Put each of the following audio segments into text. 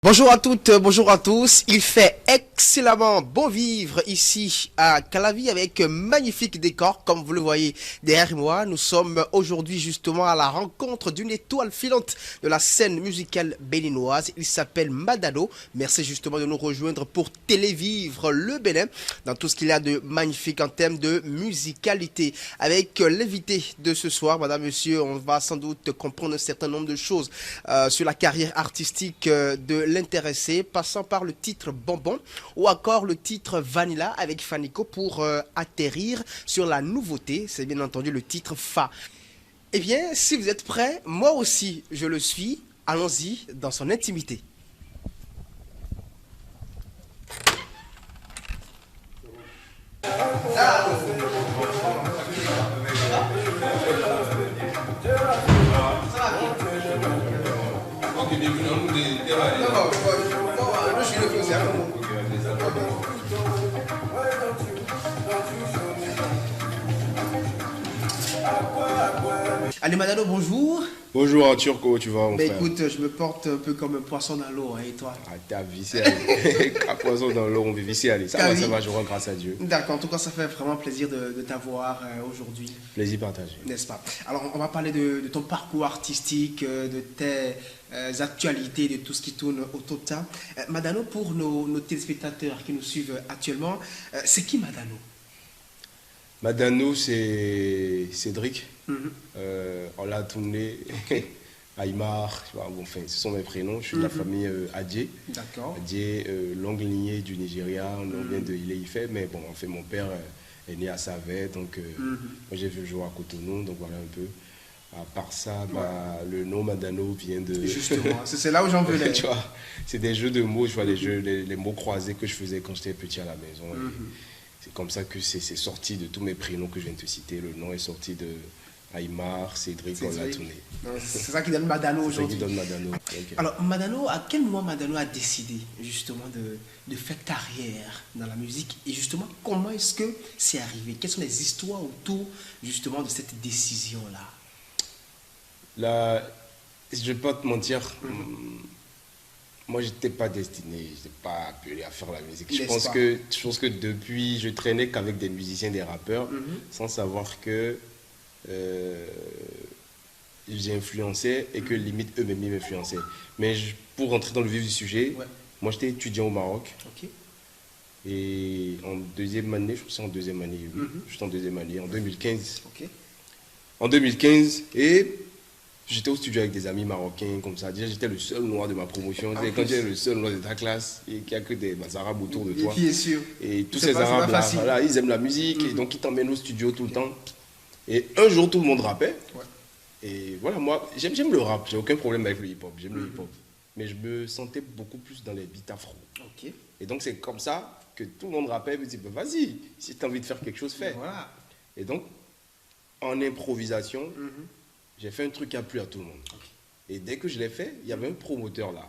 Bonjour à toutes, bonjour à tous. Il fait excellemment bon vivre ici à Calavi avec un magnifique décor. Comme vous le voyez derrière moi, nous sommes aujourd'hui justement à la rencontre d'une étoile filante de la scène musicale béninoise. Il s'appelle Madano. Merci justement de nous rejoindre pour télévivre le Bénin dans tout ce qu'il y a de magnifique en termes de musicalité. Avec l'invité de ce soir, madame, monsieur, on va sans doute comprendre un certain nombre de choses sur la carrière artistique de l'intéressé, passant par le titre Bonbon ou encore le titre Vanilla avec Fanico pour atterrir sur la nouveauté, c'est bien entendu le titre Fa. Eh bien, si vous êtes prêts, moi aussi je le suis, allons-y dans son intimité. Allez Madano, bonjour. Bonjour Arthur, comment tu vas mon frère? Écoute, je me porte un peu comme un poisson dans l'eau, hein, et toi? Ah, t'as vicié aller. Un poisson dans l'eau, on vit vicié aller. Ça va, je rends grâce à Dieu. D'accord, en tout cas, ça fait vraiment plaisir de t'avoir aujourd'hui. Plaisir partagé. N'est-ce pas? Alors, on va parler de ton parcours artistique, de tes actualités, de tout ce qui tourne autour de ça. Madano, pour nos téléspectateurs qui nous suivent actuellement, c'est qui Madano? Madano, c'est Cédric. Mhm. On l'a tourné. Aymar, enfin, ce sont mes prénoms. Je suis de la famille Adjé. D'accord. Adjé, longue lignée du Nigeria. On vient de Ile-Ife, mais bon, en fait, mon père est né à Savet, donc moi j'ai vu jouer à Cotonou, donc voilà un peu. À part ça, le nom Madano vient de... Justement, c'est là où j'en venais. Tu vois, c'est des jeux de mots, je vois les mots croisés que je faisais quand j'étais petit à la maison. C'est comme ça que c'est sorti de tous mes prénoms que je viens de te citer. Le nom est sorti de Aymar, Cédric, on l'a tourné. C'est ça qui donne Madano aujourd'hui. C'est ça qui donne Madano. Okay. Alors, Madano, à quel moment Madano a décidé justement de faire carrière dans la musique? Et justement, comment est-ce que c'est arrivé? Quelles sont les histoires autour justement de cette décision-là? Là, je ne vais pas te mentir, moi je n'étais pas destiné, je n'étais pas appelé à faire la musique. Je pense que depuis, je traînais qu'avec des musiciens, des rappeurs, sans savoir que j'influençais et que limite eux-mêmes m'influençaient. Mais pour rentrer dans le vif du sujet, moi j'étais étudiant au Maroc. Okay. Et en deuxième année, je crois que c'est en deuxième année, j'étais en deuxième année, en 2015. Okay. En 2015, et j'étais au studio avec des amis marocains comme ça. Déjà, j'étais le seul noir de ma promotion. Quand tu es le seul noir de ta classe et qu'il n'y a que des Arabes autour de toi. Bien sûr. Et tous ces Arabes-là, voilà, ils aiment la musique et donc ils t'emmènent au studio tout le temps. Et un jour, tout le monde rappait. Ouais. Et voilà, moi, j'aime le rap. J'ai aucun problème avec le hip-hop. J'aime le hip-hop. Mais je me sentais beaucoup plus dans les beats afro. Okay. Et donc, c'est comme ça que tout le monde rappait. Je me dis, bah, vas-y, si tu as envie de faire quelque chose, fais. Voilà. Et donc, en improvisation, j'ai fait un truc qui a plu à tout le monde. Okay. Et dès que je l'ai fait, il y avait un promoteur là,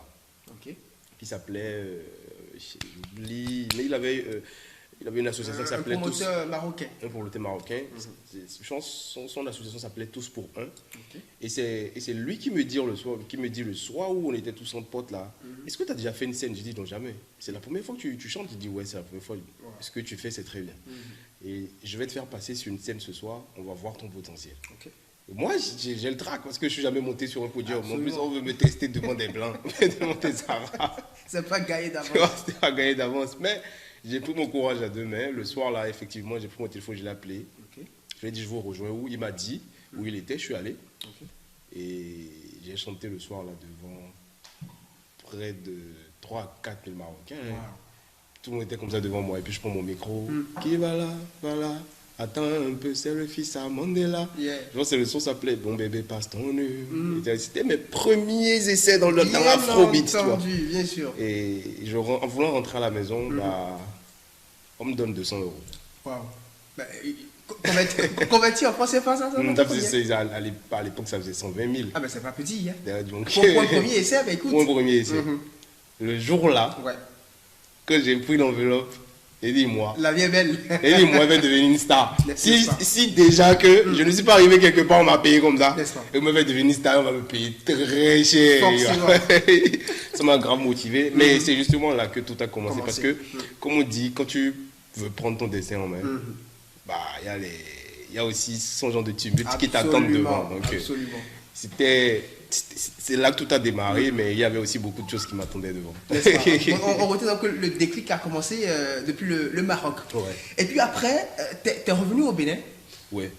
qui s'appelait, j'oublie, mais il avait une association qui s'appelait Tous. Un promoteur marocain. Un promoteur marocain. Je pense son association s'appelait Tous pour un. Okay. Et c'est lui qui me dit le soir où on était tous en pote là, est-ce que tu as déjà fait une scène? J'ai dit non, jamais. C'est la première fois que tu chantes? Il dit ouais, c'est la première fois. Ce que tu fais, c'est très bien. Et je vais te faire passer sur une scène ce soir, on va voir ton potentiel. Okay. Moi, j'ai le trac parce que je ne suis jamais monté sur un podium. Absolument. En plus, on veut me tester devant des blancs, devant des arabes. C'est pas gagné d'avance. C'est pas gagné d'avance. Mais j'ai pris mon courage à deux mains. Le soir, là, effectivement, j'ai pris mon téléphone, je l'ai appelé. Okay. Je lui ai dit, je vous rejoins où? Il m'a dit où il était, je suis allé. Okay. Et j'ai chanté le soir, là, devant près de 3 à 4 000 Marocains. Wow. Tout le monde était comme ça devant moi. Et puis, je prends mon micro. Qui va là, voilà. Attends un peu, c'est le fils à Mandela. Yeah. Genre, c'est le son s'appelait Bon bébé, passe ton nœud. C'était mes premiers essais dans l'afrobeat, tu vois. Bien sûr. Et en voulant rentrer à la maison, on me donne 200 euros. Waouh. Bah, converti en français, pas ça? À l'époque, ça faisait 120 000. Ah, ben c'est pas petit, hein. Donc, pour un premier essai, bah écoute. Pour un premier essai. Le jour-là, que j'ai pris l'enveloppe, Et dis-moi. La vie est belle. Et dis-moi, elle va devenir une star. N'est-ce pas? Si déjà que je ne suis pas arrivé quelque part, on m'a payé comme ça. N'est-ce pas? Et moi, je vais devenir une star, on va me payer très cher. Forcément. Ça m'a grave motivé. Mais c'est justement là que tout a commencé. Parce que, Mm. comme on dit, quand tu veux prendre ton dessin en main, bah, il y a aussi son genre de tumultes qui t'attendent devant. Donc, Absolument. c'est là que tout a démarré, mais il y avait aussi beaucoup de choses qui m'attendaient devant. N'est-ce pas? On retient donc que le déclic a commencé depuis le Maroc. Ouais. Et puis après, t'es revenu au Bénin. Ouais.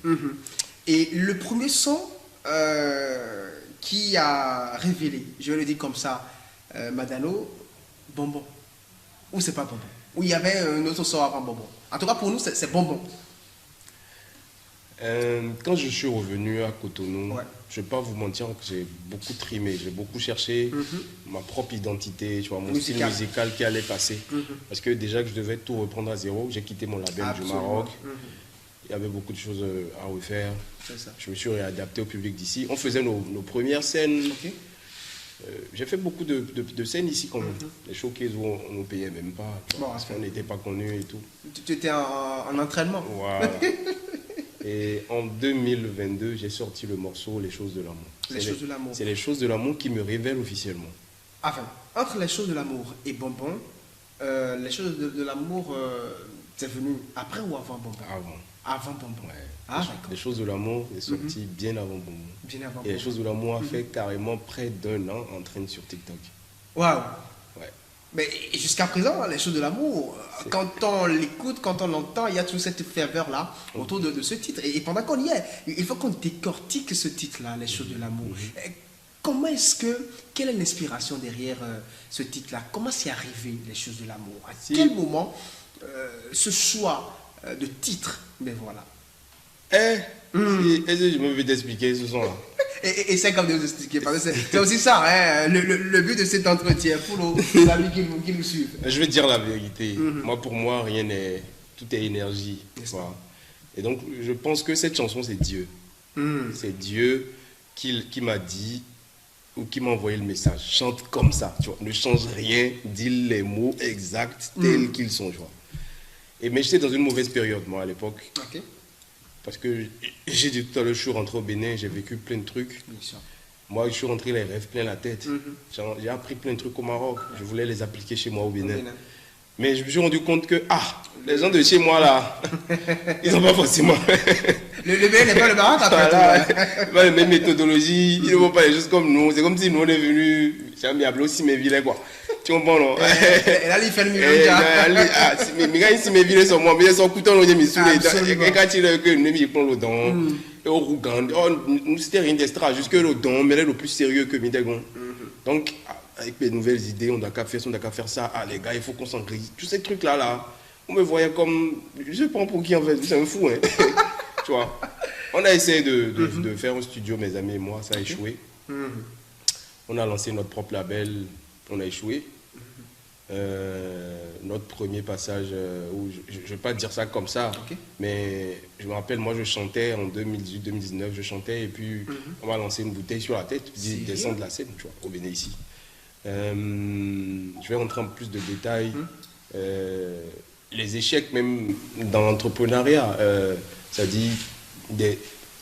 Et le premier son qui a révélé, je vais le dire comme ça, Madano, Bonbon. Ou c'est pas Bonbon. Ou il y avait un autre son avant Bonbon. En tout cas, pour nous, c'est Bonbon. Quand je suis revenu à Cotonou, Ouais. je ne vais pas vous mentir que j'ai beaucoup trimé, j'ai beaucoup cherché ma propre identité, tu vois, mon style musical qui allait passer. Parce que déjà que je devais tout reprendre à zéro, j'ai quitté mon label du Maroc. Il y avait beaucoup de choses à refaire. C'est ça. Je me suis réadapté au public d'ici. On faisait nos premières scènes. Ok. J'ai fait beaucoup de scènes ici quand même. Les showcases où on ne nous payait même pas, tu vois, Bon, parce qu'on n'était pas connus et tout. Tu étais en entraînement. Voilà. Et en 2022, j'ai sorti le morceau Les choses de l'amour. Les choses de l'amour. C'est les choses de l'amour qui me révèlent officiellement. Enfin, entre les choses de l'amour et Bonbon, les choses de l'amour, c'est venu après ou avant Bonbon? Avant. Avant Bonbon. Ouais. Ah, d'accord. Les choses de l'amour est sorti bien avant Bonbon. Bien avant Et les Bonbon. choses de l'amour a fait carrément près d'1 an en train sur TikTok. Waouh! Ouais. Mais jusqu'à présent, les choses de l'amour, quand on l'écoute, quand on l'entend, il y a toute cette ferveur-là autour de ce titre. Et pendant qu'on y est, il faut qu'on décortique ce titre-là, les choses de l'amour. Comment est-ce que, quelle est l'inspiration derrière ce titre-là? Comment c'est arrivé, les choses de l'amour? À quel moment ce choix de titre? Mais voilà. Est-ce que je me vais t'expliquer ce son-là? Et c'est comme de vous expliquer, parce que c'est aussi ça, hein, le but de cet entretien, pour nos amis qui nous suivent. Je vais te dire la vérité. Moi, pour moi, rien n'est... Tout est énergie. Tu vois. Et donc, je pense que cette chanson, c'est Dieu. C'est Dieu qui m'a dit, ou qui m'a envoyé le message. Chante comme ça, tu vois. Ne change rien, dis les mots exacts tels qu'ils sont, tu vois. Mais j'étais dans une mauvaise période, moi, à l'époque. Ok. Parce que j'ai dit tout à l'heure, je suis rentré au Bénin, j'ai vécu plein de trucs. Bien sûr. Moi, je suis rentré les rêves plein la tête. J'ai appris plein de trucs au Maroc. Je voulais les appliquer chez moi au Bénin. Mais je me suis rendu compte que, les gens de chez moi, là, ils n'ont pas forcément... Le Bénin n'est pas le Maroc, après tout. Pas les mêmes méthodologies, ils ne font pas les choses comme nous. C'est comme si nous, on est venus, j'ai appelé aussi mes vilains, quoi. Tu comprends, non? Et là, il fait le milieu de mais quand ils mes vilains sont moi, mais ils sont coûteux, on est mis sous les dents. Et quand ils ont que nous, ils prennent le don, et au Rougan, nous, c'était rien d'extra, jusque le don, mais là, le plus sérieux que Midegon. Donc, avec mes nouvelles idées, on n'a qu'à faire ça, on n'a qu'à faire ça. Ah, les gars, il faut qu'on s'en grille. Tous ces trucs-là, là, on me voyait comme. Je ne sais pas pour qui, en fait, c'est un fou, hein. Tu vois. On a essayé de faire un studio, mes amis et moi, ça a échoué. On a lancé notre propre label, on a échoué. Notre premier passage, où je ne vais pas dire ça comme ça, mais je me rappelle, moi je chantais en 2018-2019, je chantais et puis on m'a lancé une bouteille sur la tête, puis descendre de la scène, tu vois, au Bénin ici. Je vais rentrer en plus de détails. Les échecs même dans l'entrepreneuriat, ça dit,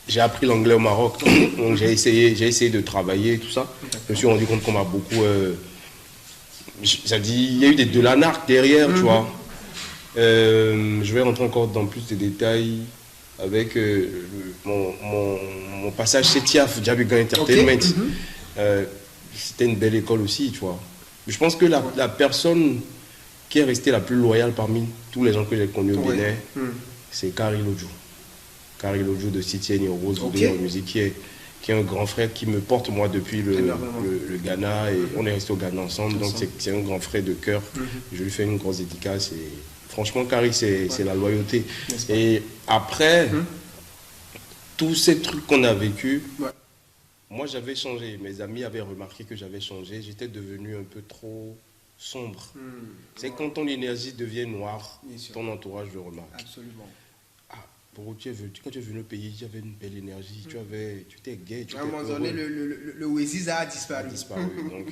j'ai appris l'anglais au Maroc, donc j'ai essayé de travailler, tout ça. Je me suis rendu compte qu'on m'a beaucoup... ça dit, il y a eu de la narque derrière, tu vois. Je vais rentrer encore dans plus de détails avec mon passage chez TIAF, Jabigan Entertainment. C'était une belle école aussi, tu vois. Je pense que la personne qui est restée la plus loyale parmi tous les gens que j'ai connus au Bénin, c'est Kari Lodjo. Kari Lodjo de City Rose de musique, qui est un grand frère qui me porte moi depuis le Ghana, et on est resté au Ghana ensemble, donc c'est un grand frère de cœur. Je lui fais une grosse dédicace et franchement Kari, c'est la loyauté. Et après tous ces trucs qu'on a vécu, moi j'avais changé, mes amis avaient remarqué que j'avais changé, j'étais devenu un peu trop sombre. C'est quand ton énergie devient noire, ton entourage le remarque. Absolument. Quand tu es venu au pays, tu avais une belle énergie, tu étais gay. À un moment donné, le Oasis a disparu. Donc,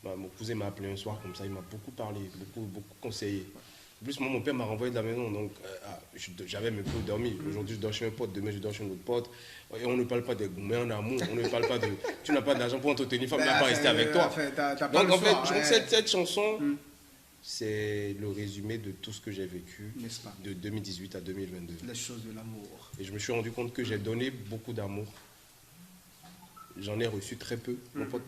mon cousin m'a appelé un soir comme ça, il m'a beaucoup parlé, beaucoup conseillé. En plus, moi, mon père m'a renvoyé de la maison, donc j'avais même peu dormi. Aujourd'hui, je dors chez un pote, demain, je dors chez un autre pote. Et on ne parle pas des goûts, mais en amour, on ne parle pas de... Tu n'as pas d'argent pour entretenir une femme, elle n'a pas resté avec toi. Donc, en fait, cette chanson, c'est le résumé de tout ce que j'ai vécu de 2018 à 2022. Les choses de l'amour. Et je me suis rendu compte que j'ai donné beaucoup d'amour. J'en ai reçu très peu. Mon pote,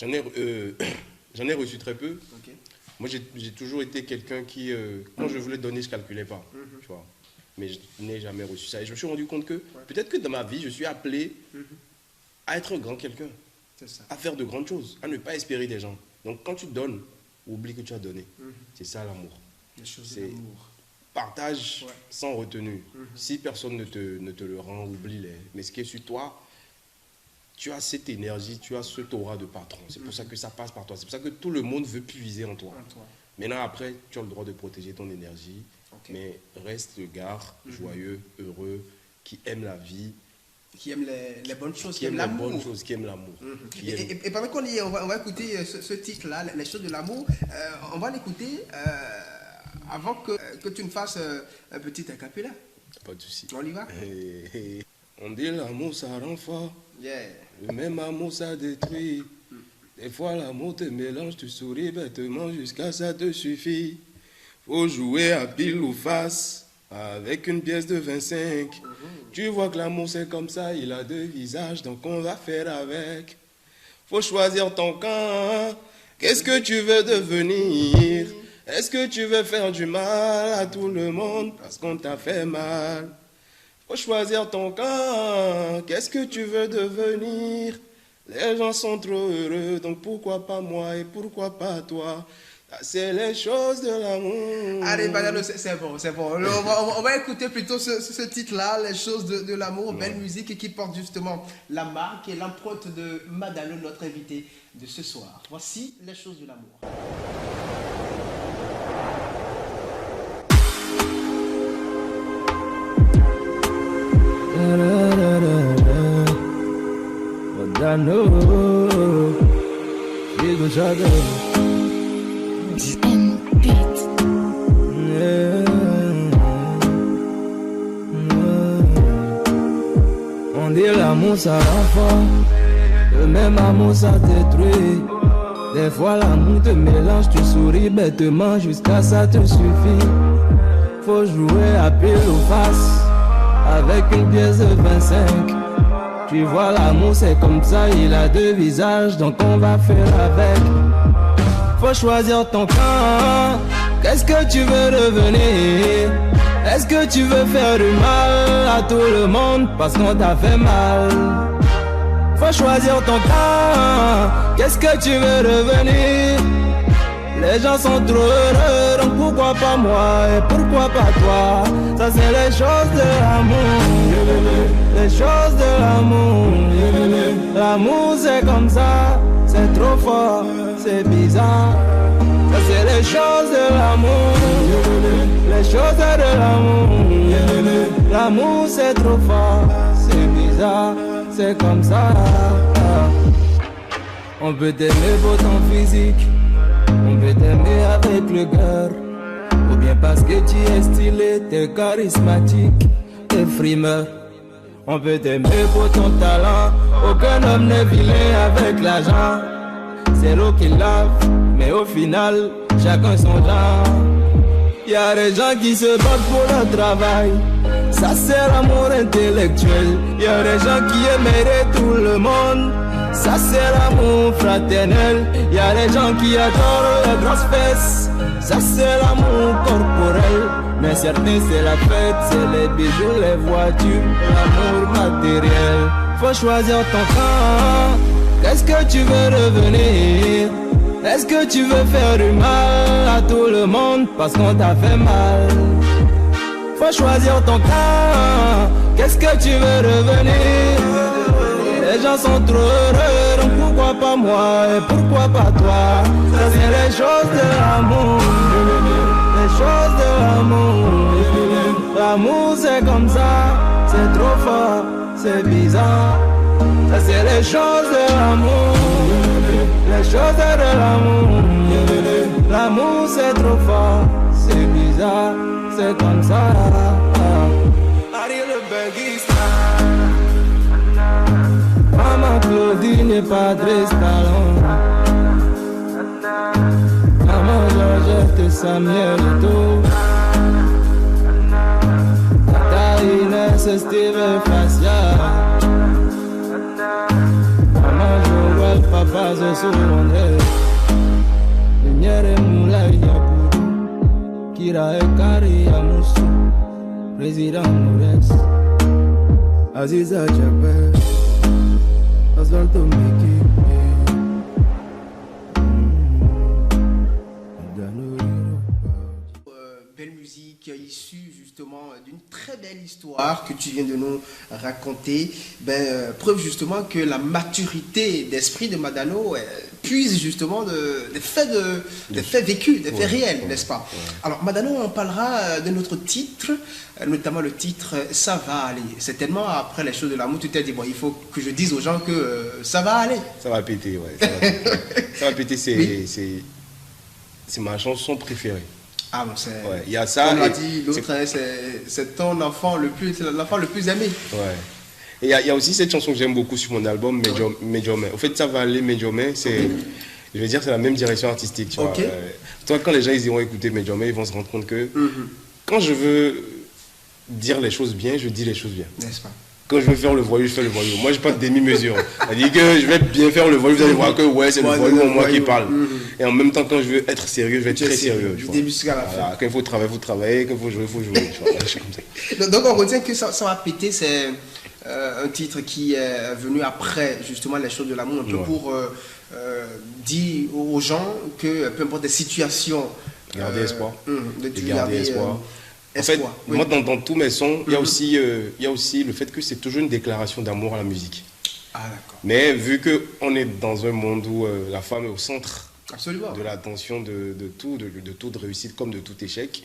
j'en ai reçu très peu. Okay. Moi, j'ai toujours été quelqu'un qui, quand je voulais donner, je ne calculais pas. Tu vois. Mais je n'ai jamais reçu ça. Et je me suis rendu compte que peut-être que dans ma vie, je suis appelé à être un grand quelqu'un, à faire de grandes choses, à ne pas espérer des gens. Donc, quand tu donnes, oublie que tu as donné. C'est ça l'amour. Les choses de l'amour. Partage sans retenue. Si personne ne te le rend, oublie-les. Mais ce qui est sur toi, tu as cette énergie, tu as cet aura de patron. C'est pour ça que ça passe par toi. C'est pour ça que tout le monde veut puiser en toi. Maintenant, après, tu as le droit de protéger ton énergie. Mais reste le gars joyeux, heureux, qui aime la vie. Qui aime les bonnes choses, qui aime l'amour. Qui aime l'amour. Et pendant qu'on y est, on va écouter ce titre-là, Les choses de l'amour. On va l'écouter avant que tu nous fasses un petit acapella. Pas de souci. On y va? On dit l'amour, ça rend fort. Yeah. Le même amour, ça détruit. Des fois, l'amour te mélange, tu souris bêtement jusqu'à ça te suffit. Faut jouer à pile ou face avec une pièce de 25. Tu vois que l'amour, c'est comme ça, il a deux visages, donc on va faire avec. Faut choisir ton camp. Qu'est-ce que tu veux devenir? Est-ce que tu veux faire du mal à tout le monde parce qu'on t'a fait mal? Faut choisir ton camp. Qu'est-ce que tu veux devenir? Les gens sont trop heureux, donc pourquoi pas moi et pourquoi pas toi? C'est les choses de l'amour. Allez, Banano, c'est bon, c'est bon. On va écouter plutôt ce titre-là, Les choses de l'amour, belle musique qui porte justement la marque et l'empreinte de Madalo, notre invité de ce soir. Voici Les choses de l'amour. On dit l'amour ça rend fort, le même amour ça détruit. Des fois l'amour te mélange, tu souris bêtement jusqu'à ça te suffit. Faut jouer à pile ou face avec une pièce de 25. Tu vois l'amour c'est comme ça, il a deux visages, donc on va faire avec. Faut choisir ton camp. Qu'est-ce que tu veux devenir? Est-ce que tu veux faire du mal à tout le monde parce qu'on t'a fait mal? Faut choisir ton camp. Qu'est-ce que tu veux devenir? Les gens sont trop heureux, donc pourquoi pas moi et pourquoi pas toi? Ça c'est les choses de l'amour. Les choses de l'amour. L'amour c'est comme ça, c'est trop fort, c'est bizarre. Ça c'est les choses de l'amour. Les choses de l'amour. L'amour c'est trop fort, c'est bizarre, c'est comme ça. On peut t'aimer pour ton physique, on peut t'aimer avec le cœur, ou bien parce que tu es stylé, t'es charismatique, t'es frimeur. On peut t'aimer pour ton talent, aucun homme n'est vilain avec l'argent. C'est l'eau qui lave, mais au final, chacun son genre. Y'a des gens qui se battent pour leur travail, ça c'est l'amour intellectuel. Y'a des gens qui aimeraient tout le monde, ça c'est l'amour fraternel. Y'a des gens qui adorent les grosses fesses, ça c'est l'amour corporel. Mais certains c'est la fête, c'est les bijoux, les voitures, l'amour matériel. Faut choisir ton camp. Qu'est-ce que tu veux devenir? Est-ce que tu veux faire du mal à tout le monde parce qu'on t'a fait mal? Faut choisir ton camp. Qu'est-ce que tu veux devenir? Les gens sont trop heureux, donc pourquoi pas moi et pourquoi pas toi? Ça c'est les choses de l'amour. Les choses de l'amour. L'amour c'est comme ça, c'est trop fort, c'est bizarre. Ça c'est les choses de l'amour. Les choses de l'amour. L'amour c'est trop fort, bizarre, c'est comme ça. Harry le Benguista. Maman Claudine et Patrice Talon. Maman Georgette et Samuel Eto. Tata Inès et Steve Facia. Maman Joël, Papa Zoso André. Lumière et Moula Yaboudou. Kira et Kari Amoussou. Président Morex. Aziza Djabel. Osvaldo Meki. Belle musique issue justement d'une très belle histoire que tu viens de nous raconter. Preuve justement que la maturité d'esprit de Madano puise justement des faits vécus, des faits réels, n'est-ce pas? Alors Madano, on parlera de notre titre, notamment le titre Ça va aller. C'est tellement après les choses de l'amour, tu t'es dit, bon, il faut que je dise aux gens que ça va aller. Ça va péter, ouais. Ça va péter, c'est ma chanson préférée. Ah bon, c'est... Ouais, il y a ça. Comme l'a dit l'autre, c'est ton enfant le plus aimé. Ouais. Et il y a aussi cette chanson que j'aime beaucoup sur mon album, Major Man. En fait, Ça va aller, Major Man, c'est la même direction artistique. Tu vois. Toi, quand les gens ils iront écouter Major Man, ils vont se rendre compte que quand je veux dire les choses bien, je dis les choses bien. N'est-ce pas? Quand je veux faire le voyou, je fais le voyou. Moi, je n'ai pas de demi-mesure. C'est-à-dire que je vais bien faire le voyou, vous allez voir que c'est le voyou en moi qui parle. Et en même temps, quand je veux être sérieux, je vais être très sérieux. Du début jusqu'à la fin. Quand il faut travailler, il faut travailler. Quand il faut jouer, il faut jouer. Donc, on retient que ça va péter, c'est un titre qui est venu après, justement, les choses de l'amour, un peu pour dire aux gens que peu importe les situations, garder espoir. Garder espoir. En fait, moi, dans tous mes sons, il y a aussi le fait que c'est toujours une déclaration d'amour à la musique. Ah, d'accord. Mais vu qu'on est dans un monde où la femme est au centre de l'attention de toute réussite comme de tout échec,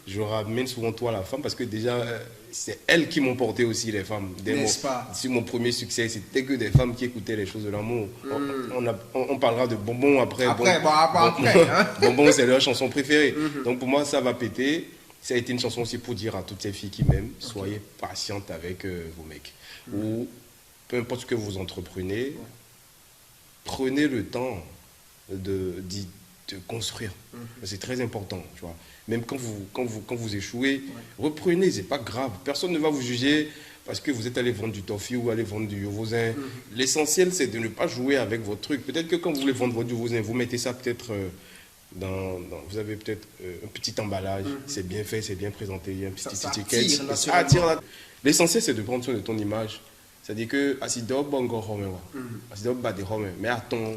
je ramène souvent toi à la femme parce que déjà, c'est elles qui m'ont porté aussi, les femmes. Sur mon premier succès, c'était que des femmes qui écoutaient les choses de l'amour. On parlera de Bonbon après. Bonbon, c'est leur chanson préférée. Donc pour moi, Ça va péter. Ça a été une chanson aussi pour dire à toutes ces filles qui m'aiment, soyez patientes avec vos mecs. Ou peu importe ce que vous entreprenez, prenez le temps de construire. C'est très important, tu vois. Même quand vous échouez, reprenez, c'est pas grave. Personne ne va vous juger parce que vous êtes allé vendre du toffee ou aller vendre du yovosin. L'essentiel, c'est de ne pas jouer avec votre truc. Peut-être que quand vous voulez vendre votre yovosin, vous mettez ça peut-être... vous avez peut-être un petit emballage, c'est bien fait, c'est bien présenté, il y a un petit étiquette. Ça attire. L'essentiel, c'est de prendre soin de ton image. C'est-à-dire que mais attends.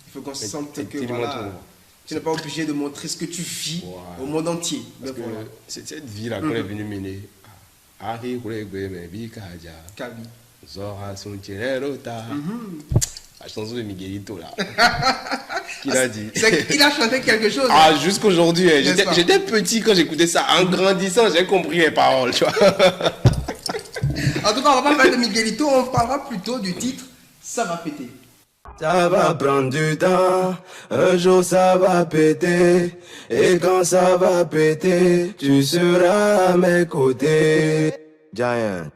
Il faut qu'on sente que tu n'es pas obligé de montrer ce que tu vis au monde entier. Parce que cette vie-là qu'on est venu mener, la chanson de Miguelito là. Qu'il a dit. Il a chanté quelque chose. Ah, jusqu'aujourd'hui. J'étais petit quand j'écoutais ça. En grandissant, j'ai compris les paroles, tu vois. En tout cas, on va pas parler de Miguelito, on parlera plutôt du titre Ça va péter. Ça va prendre du temps, un jour ça va péter. Et quand ça va péter, tu seras à mes côtés. Giant.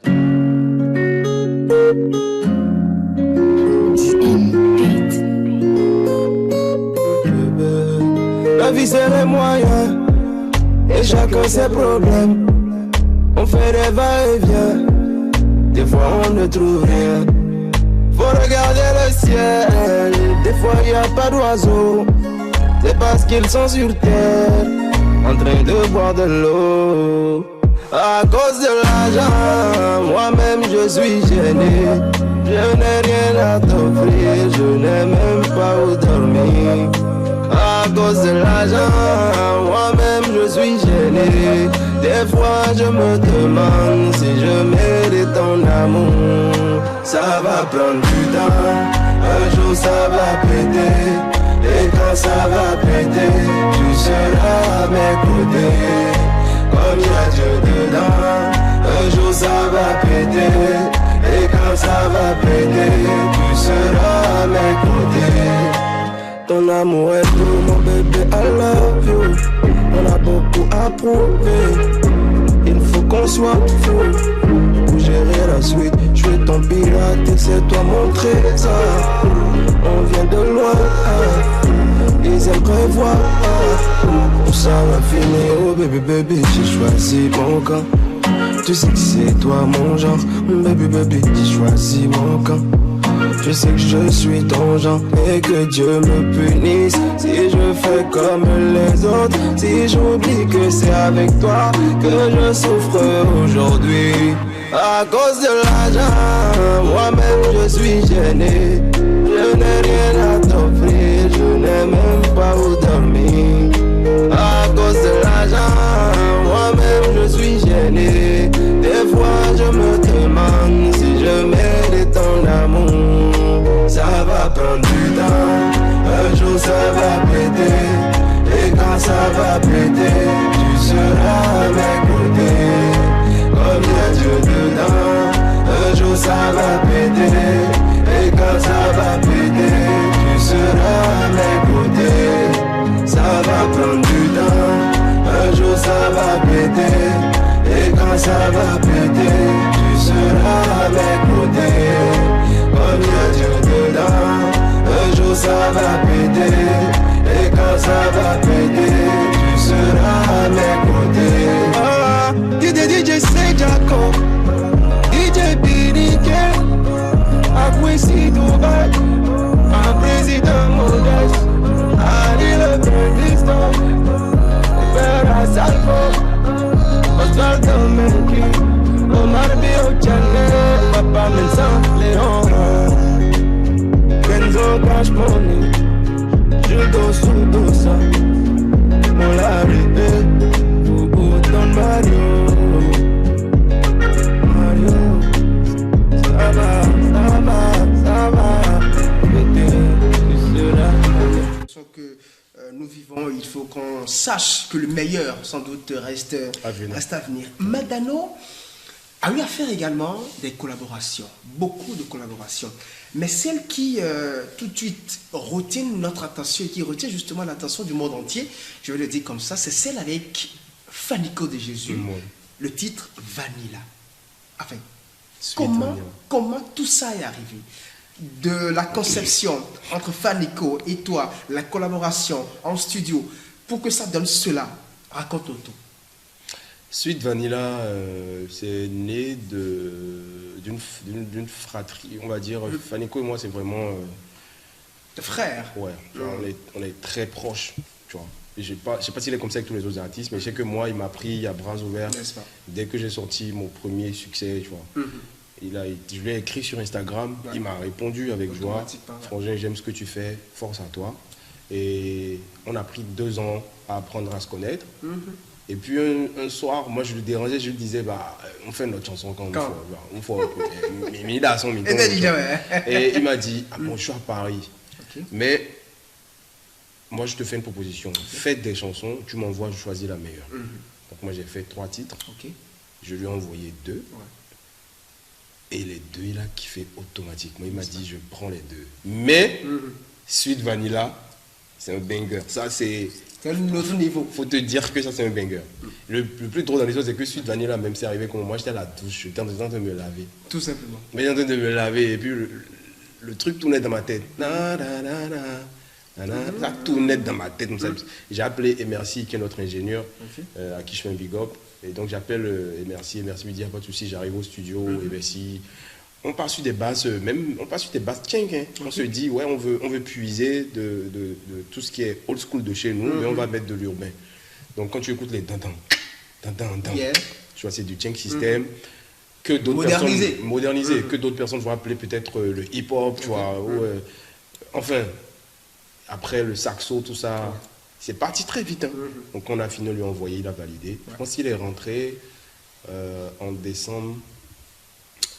La vie c'est les moyens, et chacun ses problèmes. On fait des va-et-vient, des fois on ne trouve rien. Faut regarder le ciel, des fois y a pas d'oiseaux. C'est parce qu'ils sont sur terre, en train de boire de l'eau. À cause de l'argent, moi-même je suis gêné. Je n'ai rien à t'offrir, je n'ai même pas où dormir. À cause de l'argent, moi-même je suis gêné. Des fois je me demande si je mérite ton amour. Ça va prendre du temps, un jour ça va péter. Et quand ça va péter, tu seras à mes côtés. Comme il y a Dieu dedans, un jour ça va péter. Et quand ça va péter, tu seras à mes côtés. Ton amour est tout, mon bébé, I love you. On a beaucoup à prouver. Il faut qu'on soit fou. Du coup gérer la suite. Je suis ton pirate et c'est toi mon trésor. On vient de loin. Ils aimeraient voir où ça va finir. Oh baby baby, j'ai choisi mon camp. Tu sais que c'est toi mon genre. Baby baby, j'ai choisi mon camp. Je sais que je suis ton genre et que Dieu me punisse si je fais comme les autres. Si j'oublie que c'est avec toi que je souffre aujourd'hui. À cause de l'argent, moi-même je suis gêné. Je n'ai rien à t'offrir, je n'ai même pas où dormir. À cause de l'argent, moi-même je suis gêné. Des fois je me demande si je mérite ton amour. Ça va prendre du temps, un jour ça va péter. Et quand ça va péter, tu seras à mes côtés. Comme il y a Dieu dedans, un jour ça va péter. Et quand ça va péter, tu seras à mes côtés. Ça va prendre du temps, un jour ça va péter. Et quand ça va péter, tu seras à mes côtés. Comme il y a Dieu dedans, un jour ça va péter. Et quand ça va péter, tu seras à mes côtés. Ah, DJ c'est Jaco, DJ Binique, Akwesi Dubai, un président modeste, Ali le président, Vera Salvo, Osvaldo Menki, Omar Bio Chane, Papa Mensan Léon, Kenzo Cash Money, Judo Sudosa, Molarité, Don Mario, ça va, ça va, ça va, tu seras. Que nous vivons, il faut qu'on sache que le meilleur, sans doute, reste à venir. Madano a eu à faire également des collaborations, beaucoup de collaborations. Mais celle qui, tout de suite, retient notre attention et qui retient justement l'attention du monde entier, je vais le dire comme ça, c'est celle avec Fanico de Jésus, le titre Vanilla. Enfin, comment tout ça est arrivé? De la conception entre Fanico et toi, la collaboration en studio, pour que ça donne cela, raconte-nous tout. Suite Vanilla, c'est né d'une fratrie, on va dire. Fanico et moi, c'est vraiment... frère. Ouais, genre, on est très proches, tu vois. Je ne sais pas s'il est comme ça avec tous les autres artistes, mais je sais que moi, il m'a pris à bras ouverts dès que j'ai sorti mon premier succès, tu vois. Je lui ai écrit sur Instagram, il m'a répondu avec joie. Frangin, j'aime ce que tu fais, force à toi. Et on a pris 2 ans à apprendre à se connaître. Et puis un soir, moi je le dérangeais, je lui disais, on fait notre chanson quand on faut. Mais il a son micro. Et il m'a dit, bon, je suis à Paris. Mais moi je te fais une proposition. Faites des chansons, tu m'envoies, je choisis la meilleure. Donc moi j'ai fait 3 titres. Je lui ai envoyé 2. Et les 2, il a kiffé automatiquement. Il m'a dit, je prends les 2. Mais, Suite Vanilla, c'est un banger. Ça, c'est un autre niveau. Faut te dire que ça, c'est un banger. Le plus drôle dans l'histoire, c'est que Suite Vanilla, même c'est arrivé comme moi, j'étais à la douche, j'étais en train de me laver. Tout simplement. Mais j'étais en train de me laver, et puis le truc tournait dans ma tête. Ça tournait dans ma tête. J'ai appelé Emercy, qui est notre ingénieur, à qui je fais un big up. Et donc j'appelle Emercy me dit, pas de souci, j'arrive au studio, Emercy. On part sur des basses, on se dit, ouais, on veut puiser de tout ce qui est old school de chez nous, mais on va mettre de l'urbain. Donc quand tu écoutes les dan-dan, tu vois, c'est du Tcheng System, que d'autres personnes modernisé, que d'autres personnes vont appeler peut-être le hip-hop, tu vois, enfin, après le saxo, tout ça. C'est parti très vite. Donc on a fini de lui envoyer, il a validé. Je pense qu'il est rentré en décembre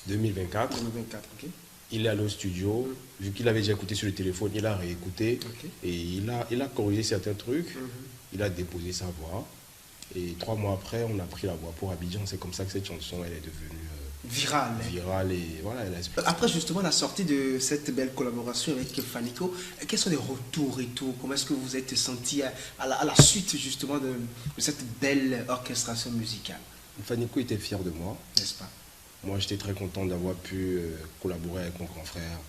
2024. Il est allé au studio. Vu qu'il avait déjà écouté sur le téléphone, il a réécouté. Et il a corrigé certains trucs. Il a déposé sa voix. Et 3 mois après, on a pris la voix pour Abidjan. C'est comme ça que cette chanson elle est devenue Viral et voilà. Après justement la sortie de cette belle collaboration avec Fanico, quels sont les retours et tout? Comment est-ce que vous êtes senti à la suite justement de cette belle orchestration musicale? Fanico était fier de moi. N'est-ce pas? Moi j'étais très content d'avoir pu collaborer avec mon grand frère.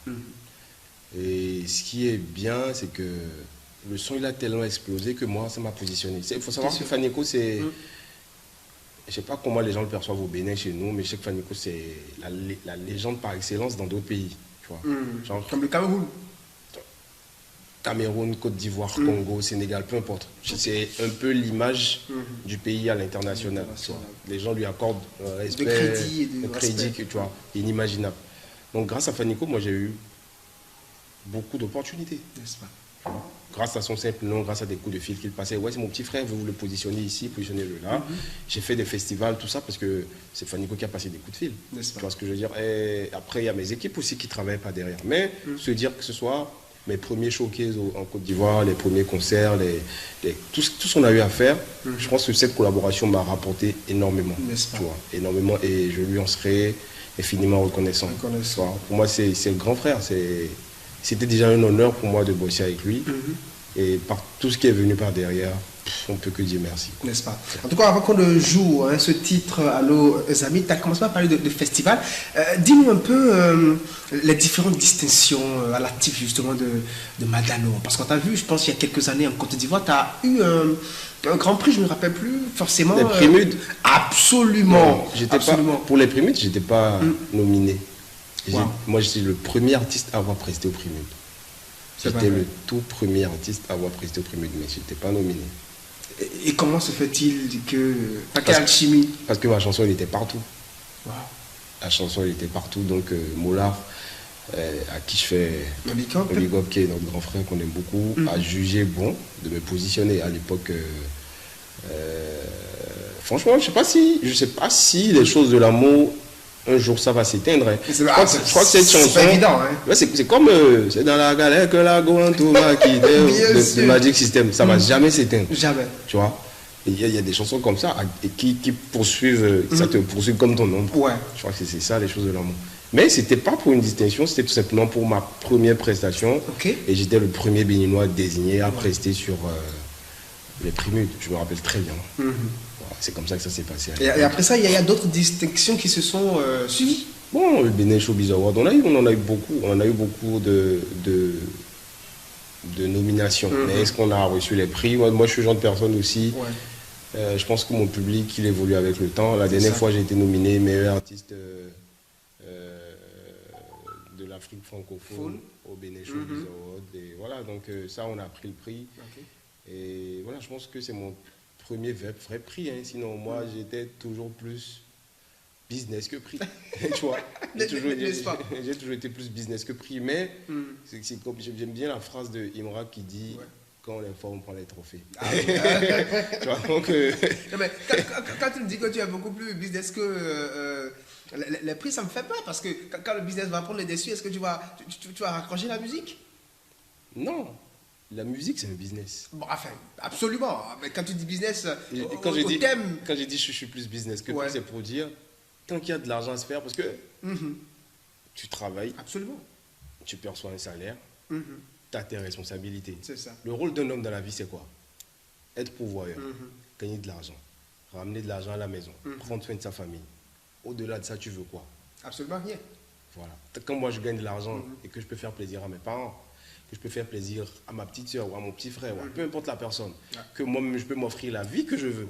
Et ce qui est bien, c'est que le son il a tellement explosé que moi ça m'a positionné. Il faut savoir que Fanico c'est... Je ne sais pas comment les gens le perçoivent au Bénin chez nous, mais je sais que Fanico, c'est la légende par excellence dans d'autres pays. Tu vois. Genre, comme le Cameroun. Cameroun, Côte d'Ivoire, Congo, Sénégal, peu importe. C'est un peu l'image du pays à l'international. Les gens lui accordent un respect, de crédit tu vois, inimaginable. Donc grâce à Fanico, moi j'ai eu beaucoup d'opportunités. N'est-ce pas? Grâce à son simple nom, grâce à des coups de fil qu'il passait. Ouais, c'est mon petit frère, vous le positionnez ici, positionnez-le là. J'ai fait des festivals, tout ça, parce que c'est Fanico qui a passé des coups de fil. Tu vois ce que je veux dire? Et après, il y a mes équipes aussi qui ne travaillent pas derrière. Mais se dire que ce soit mes premiers showcases en Côte d'Ivoire, les premiers concerts, tout ce qu'on a eu à faire, je pense que cette collaboration m'a rapporté énormément. Tu vois, énormément, et je lui en serai infiniment reconnaissant. Pour moi, c'est le grand frère. C'était déjà un honneur pour moi de bosser avec lui. Et par tout ce qui est venu par derrière, on ne peut que dire merci. N'est-ce pas? En tout cas, avant qu'on ne joue ce titre à nos amis, tu as commencé à parler de festival. Dis-nous un peu les différentes distinctions à l'actif justement de Madano. Parce qu'on t'a vu, je pense, il y a quelques années en Côte d'Ivoire, tu as eu un grand prix, je ne me rappelle plus forcément. Les Primudes. Absolument. Non, pour les Primudes, je n'étais pas nominé. Moi, j'étais le premier artiste à avoir présidé au Primudes. J'étais le tout premier artiste à avoir présidé au Primudes, mais je n'étais pas nominé. Et comment se fait-il que... Par quelle alchimie? Parce que ma chanson, elle était partout. La chanson, elle était partout. Donc, Mollard, à qui je fais un big up, qui est notre grand frère qu'on aime beaucoup, a jugé bon de me positionner à l'époque. Franchement, je ne sais pas si les choses de l'amour... Un jour, ça va s'éteindre. Hein. Je crois que cette chanson, c'est pas évident. Hein. C'est comme c'est dans la galère que la Goanto va quitter de Magic System. Ça ne va jamais s'éteindre. Jamais. Tu vois, il y a des chansons comme ça qui poursuivent, ça te poursuit comme ton ombre. Ouais. Je crois que c'est ça les choses de l'amour. Mais ce n'était pas pour une distinction, c'était tout simplement pour ma première prestation. Et j'étais le premier béninois désigné à prester sur les Primudes. Je me rappelle très bien. C'est comme ça que ça s'est passé. Et après ça, il y a d'autres distinctions qui se sont suivies. Bon, le Bénin Showbiz Award, on en a eu beaucoup. On a eu beaucoup de nominations. Mais est-ce qu'on a reçu les prix? Moi, je suis le genre de personne aussi. Je pense que mon public, il évolue avec le temps. La dernière fois, j'ai été nominé meilleur artiste de l'Afrique francophone au Bénin Showbiz Award. Et voilà, donc ça, on a pris le prix. Et voilà, je pense que c'est mon premier vrai prix, hein. Sinon moi j'étais toujours plus business que prix. Tu vois, j'ai toujours été plus business que prix, mais c'est comme j'aime bien la phrase de Imra qui dit quand on est fort on prend les trophées. Tu vois, donc non, mais quand tu me dis que tu es beaucoup plus business que les prix, ça me fait peur parce que quand le business va prendre les dessus, est-ce que tu vas raccrocher la musique? Non. La musique, c'est un business. Bon, enfin, absolument. Mais quand tu dis business, quand j'ai dit je suis plus business que c'est pour dire, tant qu'il y a de l'argent à se faire, parce que tu travailles, absolument, tu perçois un salaire, tu as tes responsabilités. C'est ça. Le rôle d'un homme dans la vie, c'est quoi? Être pourvoyeur, gagner de l'argent, ramener de l'argent à la maison, prendre soin de sa famille. Au-delà de ça, tu veux quoi? Absolument rien. Voilà. Quand moi, je gagne de l'argent et que je peux faire plaisir à mes parents, que je peux faire plaisir à ma petite soeur ou à mon petit frère, ou à peu importe la personne, que moi-même je peux m'offrir la vie que je veux.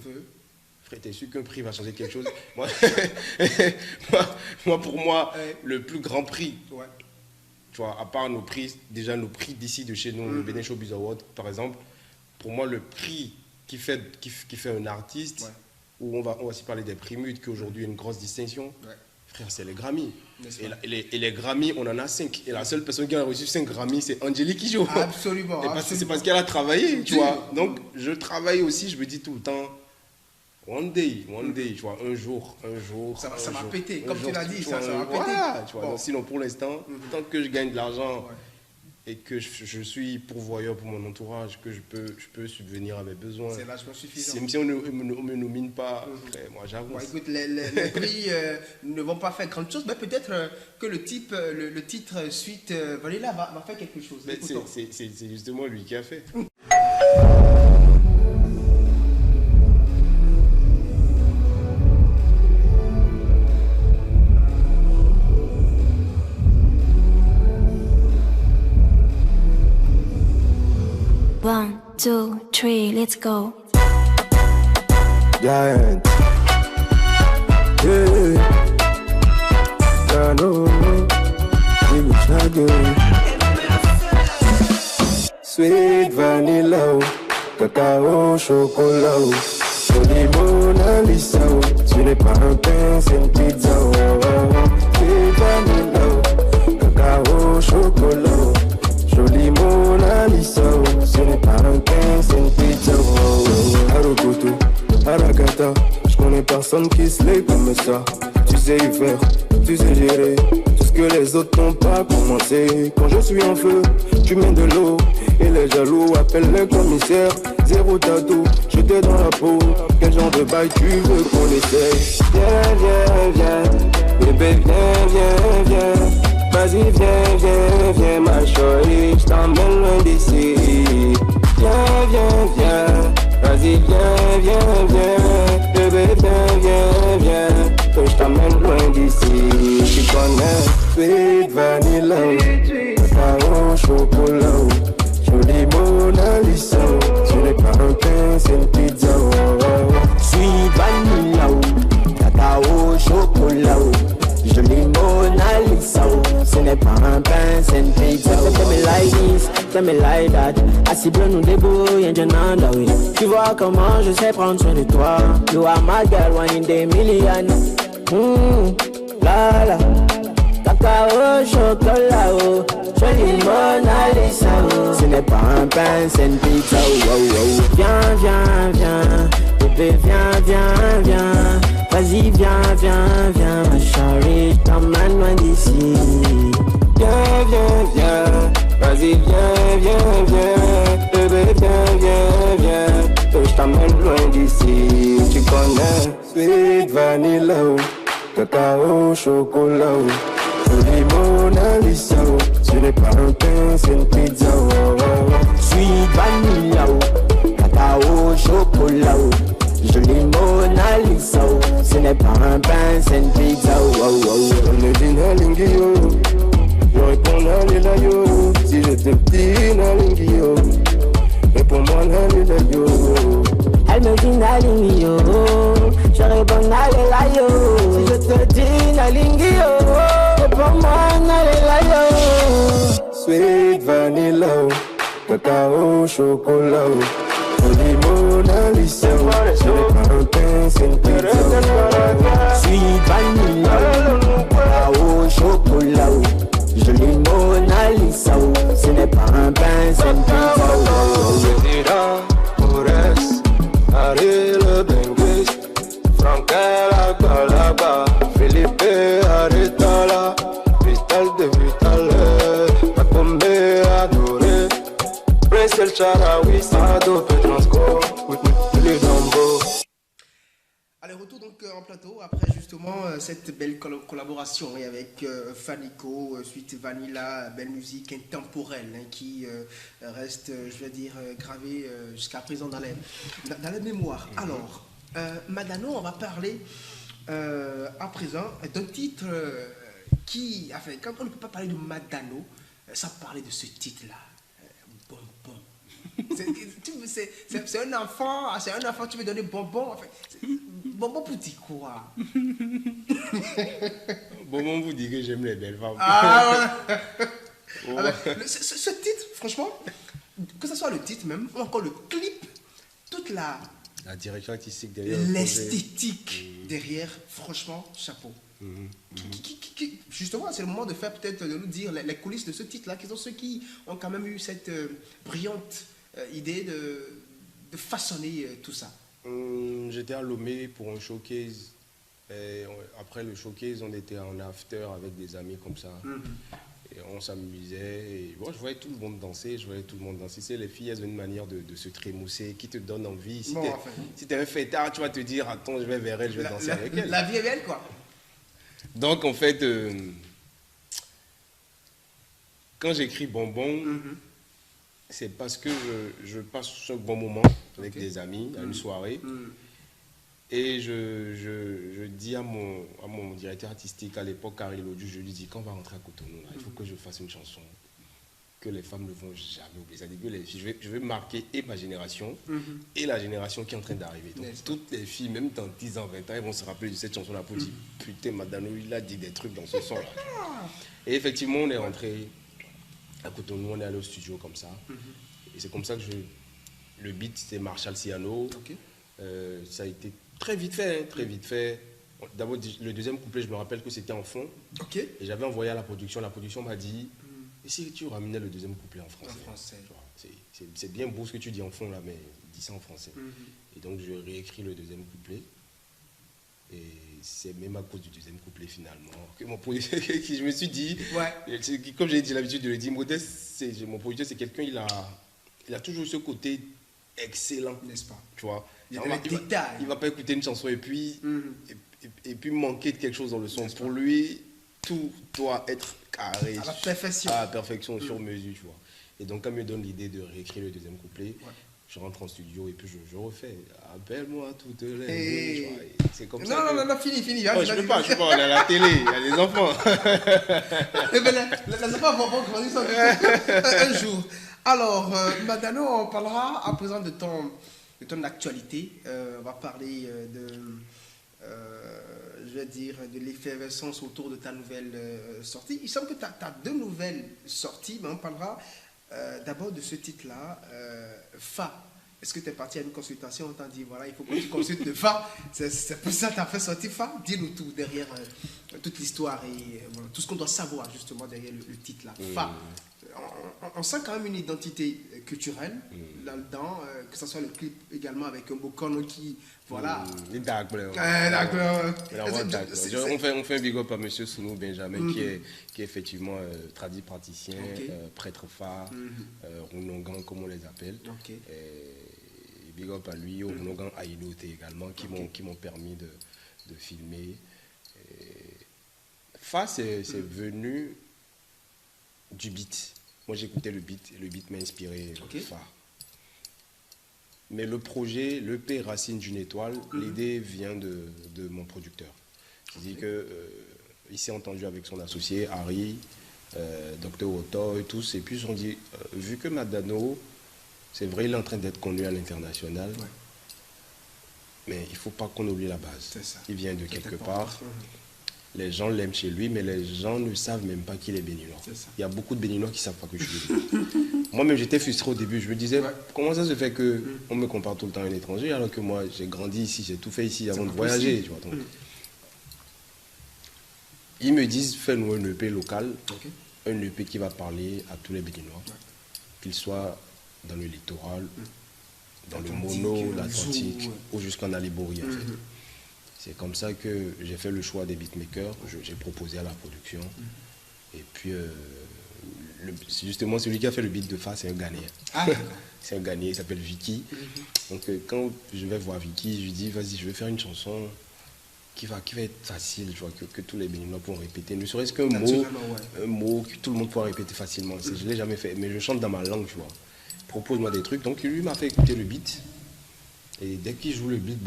Frère, t'es sûr qu'un prix va changer quelque chose? Pour moi, le plus grand prix, tu vois, à part nos prix, déjà nos prix d'ici de chez nous, le Bénin Showbiz Award, par exemple, pour moi, le prix qui fait un artiste, où on va aussi parler des Primudes, qui aujourd'hui est une grosse distinction. Frère, c'est les Grammy. Et les Grammy, on en a 5. Et la seule personne qui a reçu 5 Grammy, c'est Angélique Kidjo. Absolument. C'est parce qu'elle a travaillé, tu vois. Donc, je travaille aussi, je me dis tout le temps, one day, tu vois, un jour. Ça va péter, comme tu l'as dit, ça va péter. Voilà, tu vois. Donc, sinon, pour l'instant, tant que je gagne de l'argent et que je suis pourvoyeur pour mon entourage, que je peux subvenir à mes besoins. C'est largement suffisant. Même si on ne me nomine pas, moi j'avoue. Bon, écoute, les prix ne vont pas faire grande chose, mais peut-être que le titre suite Vanilla va faire quelque chose. C'est justement lui qui a fait. One, two, three, let's go. Giant. Yeah. I know. Give it a go. Sweet vanilla, cacao, chocolat. Jolie Mona Lisa, tu n'es pas un pain, c'est une pizza. Sweet vanilla, cacao, chocolat. Jolie Mona Lisa, ce n'est pas un pain, c'est une pizza. Harukutu, Harakata, je connais personne qui se l'est comme ça. Tu sais y faire, tu sais gérer tout ce que les autres n'ont pas commencé. Quand je suis en feu, tu mets de l'eau et les jaloux appellent le commissaire. Zéro tatou, j'étais dans la peau. Quel genre de bail tu veux qu'on essaye? Viens, viens, viens, bébé, viens, viens, viens. Vas-y, viens, viens, viens, ma chérie, je t'emmène loin d'ici. Viens, viens, viens, vas-y, viens, viens, viens. Bébé, viens, viens, viens, que je t'emmène loin d'ici. Tu connais, sweet vanilla, cacao, chocolat. Jolie Mona Lisa, tu n'es pas un pain, c'est une pizza. Sweet vanilla, cacao, chocolat. Jolie Mona Lisa, ce n'est pas un pain, c'est une pizza. Tell me like this, tell me like that. Assis bleu nous débrouille, un jeune oui. Tu vois comment je sais prendre soin de toi. You are my girl, one in the million. La la, cacao, chocolat, oh. Jolie Mona Lisa, oh. Ce n'est pas un pain, c'est une pizza, oh, oh, oh. Viens, viens, viens, bébé, viens, viens, viens. Vas-y, viens, viens, viens, ma chérie, je t'emmène loin d'ici. Viens, viens, viens, vas-y, viens, viens, viens. Bébé, viens, viens, viens, que je t'emmène loin d'ici. Tu connais, sweet vanilla, cacao, chocolat. Jolie Mona Lisa, tu n'es pas un pain, c'est une pizza. Sweet vanilla, cacao, chocolat. Jolie Mona Lisa, ce n'est pas un pain, c'est une pizza. On me dit Nalingi yo, je réponds Nalila yo. Si j'étais petit Nalingi yo, réponds-moi Nalila yo. Elle me dit Nalingi yo, je réponds Nalila yo. Si je te dis Nalingi yo, réponds-moi Nalila yo. Sweet vanilla, cacao, chocolat. Jolie Mona Lisa, ce n'est pas un pain, c'est une pizza. Sweet vanilla, cacao, chocolat. Jolie Mona Lisa, ce n'est pas un pain, c'est une pizza. Medina, Mores, Ariel Benguis, Frankel Abalaba, Felipe Aretala, Vital de Vital, Macombe Adoré. El Charaoui, Sado, Petransco, les Dombo. Allez, retour donc en plateau après justement cette belle collaboration avec Fanico, suite Vanilla, belle musique intemporelle qui reste, je veux dire, gravée jusqu'à présent dans la mémoire. Alors, Madano, on va parler à présent d'un titre qui, enfin, quand on ne peut pas parler de Madano sans parler de ce titre-là. C'est un enfant, tu veux donner bonbon, enfin, bonbon pour dire quoi? Bonbon vous dit que j'aime les belles femmes. Ah ouais. Alors, ce titre, franchement, que ce soit le titre même, ou encore le clip, toute la direction artistique derrière, l'esthétique derrière, franchement, chapeau. Justement, c'est le moment de faire peut-être, de nous dire les coulisses de ce titre-là, qui sont ceux qui ont quand même eu cette brillante idée de façonner tout ça. J'étais à Lomé pour un showcase. Et après le showcase, on était en after avec des amis comme ça. Et on s'amusait. Et bon, je voyais tout le monde danser. C'est les filles, elles ont une manière de se trémousser qui te donne envie. Si t'es un fêtard, tu vas te dire, attends, je vais vers elle, je vais danser avec elle. La vie est belle, quoi. Donc, en fait, quand j'écris Bonbon, c'est parce que je passe un bon moment avec des amis à une soirée. Et je dis à mon directeur artistique à l'époque, Carrie Lodju, je lui dis, quand on va rentrer à Cotonou, là, il faut que je fasse une chanson que les femmes ne vont jamais oublier. C'est-à-dire que je vais marquer et ma génération et la génération qui est en train d'arriver. Donc toutes les filles, même dans 10 ans, 20 ans, elles vont se rappeler de cette chanson-là pour dire, putain, Madano, il a dit des trucs dans ce son-là. Et effectivement, on est rentré à Cotonou, on est allé au studio comme ça. Et c'est comme ça que le beat, c'était Marshall Siano. Ça a été très vite fait. D'abord, le deuxième couplet, je me rappelle que c'était en fond. Et j'avais envoyé à la production. La production m'a dit, et si tu ramenais le deuxième couplet en français, c'est bien beau ce que tu dis en fond là, mais dis ça en français. Et donc, je réécris le deuxième couplet. Et c'est même à cause du deuxième couplet finalement que mon producteur, je me suis dit, comme j'ai dit l'habitude de le dire, Modeste, mon producteur, c'est quelqu'un, il a toujours ce côté excellent, n'est-ce pas? Tu vois, il va pas écouter une chanson et puis manquer de quelque chose dans le son. Pour lui, tout doit être carré à la perfection sur mesure, tu vois. Et donc, quand il me donne l'idée de réécrire le deuxième couplet, je rentre en studio et puis je refais. Appelle-moi toutes les nuits. C'est comme ça. Non, fini. Je peux pas, on est à la télé, il y a des enfants. Les enfants vont grandir ça un jour. Alors, Madano, on parlera à présent de ton actualité. On va parler de l'effervescence autour de ta nouvelle sortie. Il semble que tu as 2 nouvelles sorties, mais on parlera d'abord de ce titre-là, Fa. Est-ce que tu es parti à une consultation, on t'a dit, voilà, il faut que tu consultes de Fa. C'est pour ça que tu as fait sortir Fa. Dis-nous tout derrière toute l'histoire et voilà, tout ce qu'on doit savoir justement derrière le titre-là, Fa. On sent quand même une identité culturelle là-dedans, que ce soit le clip également avec un Bokono qui, voilà. D'accord. On fait un big up à M. Sounou Benjamin, qui est effectivement tradit praticien, prêtre Fa, Runongan, comme on les appelle. Et big up à lui, au Runongan Aïlote également, qui m'ont permis de filmer. Fa, c'est venu du beat. Moi, j'écoutais le beat, et le beat m'a inspiré Fa. Mais le projet, l'EP Racine d'une étoile, l'idée vient de mon producteur. Il dit qu'il s'est entendu avec son associé, Harry, Dr. Otto et tous. Et puis, ils ont dit, vu que Madano, c'est vrai, il est en train d'être connu à l'international, mais il ne faut pas qu'on oublie la base. Il vient de quelque part. Les gens l'aiment chez lui, mais les gens ne savent même pas qu'il est béninois. Il y a beaucoup de béninois qui ne savent pas que je suis béninois. Moi-même, j'étais frustré au début. Je me disais, comment ça se fait qu'on me compare tout le temps à un étranger, alors que moi, j'ai grandi ici, j'ai tout fait ici avant de voyager. Tu vois, donc. Ils me disent, fais-nous un EP local, un EP qui va parler à tous les béninois, qu'ils soient dans le littoral, dans le mono, l'Atlantique, ou jusqu'en Alibouri, en fait. C'est comme ça que j'ai fait le choix des beatmakers, j'ai proposé à la production. Et puis, justement, celui qui a fait le beat de Fa, c'est un Ghanéen. C'est un Ghanéen, il s'appelle Vicky. Donc, quand je vais voir Vicky, je lui dis, vas-y, je vais faire une chanson qui va être facile, tu vois, que tous les Béninois pourront répéter. Ne serait-ce qu'un mot, un mot que tout le monde pourra répéter facilement. Je ne l'ai jamais fait, mais je chante dans ma langue, tu vois. Propose-moi des trucs. Donc, lui m'a fait écouter le beat. Et dès qu'il joue le beat,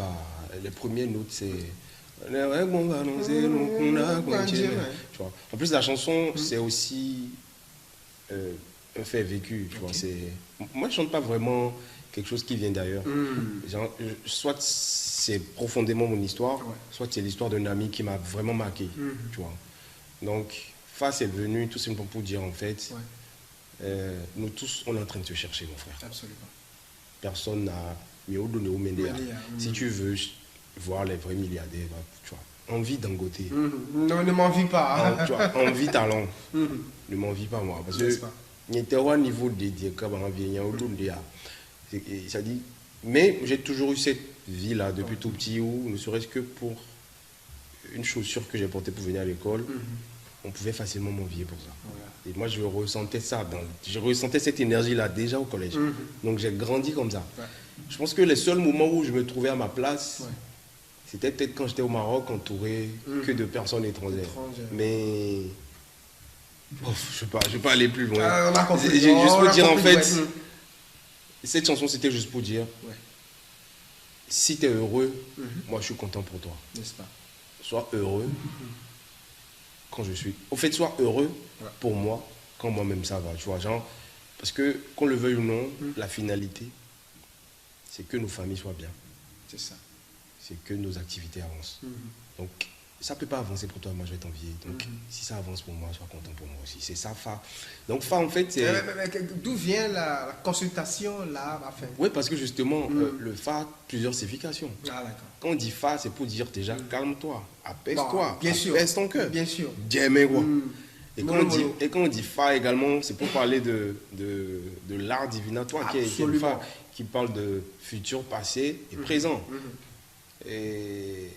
les premières notes, c'est... Tu vois. En plus, la chanson, c'est aussi un fait vécu. Tu vois. Moi, je ne chante pas vraiment quelque chose qui vient d'ailleurs. Soit c'est profondément mon histoire, soit c'est l'histoire d'un ami qui m'a vraiment marqué. Tu vois. Donc, Fa, c'est venu tout simplement pour dire, en fait, nous tous, on est en train de se chercher, mon frère. Absolument. Personne n'a... Si tu veux voir les vrais milliardaires, tu vois, envie Dangote. Non, ne m'envie pas. Tu vois, envie talent. Ne m'envie pas, moi. Parce que il y a un niveau dédié, ça dit. Mais j'ai toujours eu cette vie-là depuis tout petit, où ne serait-ce que pour une chaussure que j'ai portée pour venir à l'école, on pouvait facilement m'envier pour ça. Et moi, je ressentais ça. Je ressentais cette énergie-là déjà au collège. Donc, j'ai grandi comme ça. Je pense que les seuls moments où je me trouvais à ma place, c'était peut-être quand j'étais au Maroc, entouré que de personnes étrangères. Mais... je ne vais pas aller plus loin. Juste pour dire, en fait, cette chanson, c'était juste pour dire, si tu es heureux, moi, je suis content pour toi. N'est-ce pas? Sois heureux quand je suis... Au fait, sois heureux pour moi quand moi-même ça va. Tu vois, genre, parce que, qu'on le veuille ou non, la finalité, c'est que nos familles soient bien. C'est ça. C'est que nos activités avancent. Donc, ça ne peut pas avancer pour toi, moi je vais t'envier. Donc, si ça avance pour moi, sois content pour moi aussi. C'est ça, Fa. Donc, Fa, en fait, c'est... D'où vient la consultation, là, enfin? Oui, parce que justement, le Fa a plusieurs significations. Ah, d'accord. Quand on dit Fa, c'est pour dire déjà, calme-toi, apaise-toi, bien sûr. apaise ton cœur. Bien sûr. Diamé, quoi. Et quand on dit Fa également, c'est pour parler de l'art divinatoire qui est une Fa, qui parle de futur, passé et présent. Et